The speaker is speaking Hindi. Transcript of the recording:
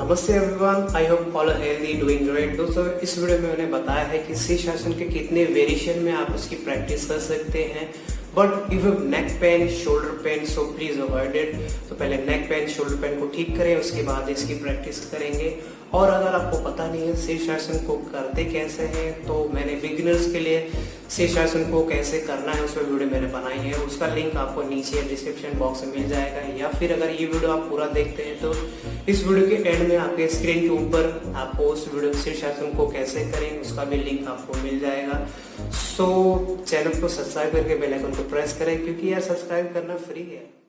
नमस्ते everyone, I hope all are healthy, doing great. दोस्तों, इस वीडियो में मैंने बताया है कि शीर्षासन के कितने वेरिएशन में आप उसकी प्रैक्टिस कर सकते हैं। But if you neck pain, shoulder pain, so please avoid it. तो पहले नेक पेन, शोल्डर पेन को ठीक करें, उसके बाद इसकी प्रैक्टिस करेंगे। और अगर आपको पता नहीं है शीर्षासन को करते कैसे हैं, तो मैंने बिगिनर्स के लिए शीर्षासन को कैसे करना है उसमें वीडियो मैंने बनाई है। उसका लिंक आपको नीचे डिस्क्रिप्शन बॉक्स में मिल जाएगा, या फिर अगर ये वीडियो आप पूरा देखते हैं तो इस वीडियो के एंड में आपके स्क्रीन के ऊपर आपको उस वीडियो शीर्षासन को कैसे करें उसका भी लिंक आपको मिल जाएगा। सो चैनल को सब्सक्राइब करके बेल आइकन को प्रेस करें, क्योंकि यार सब्सक्राइब करना फ्री है।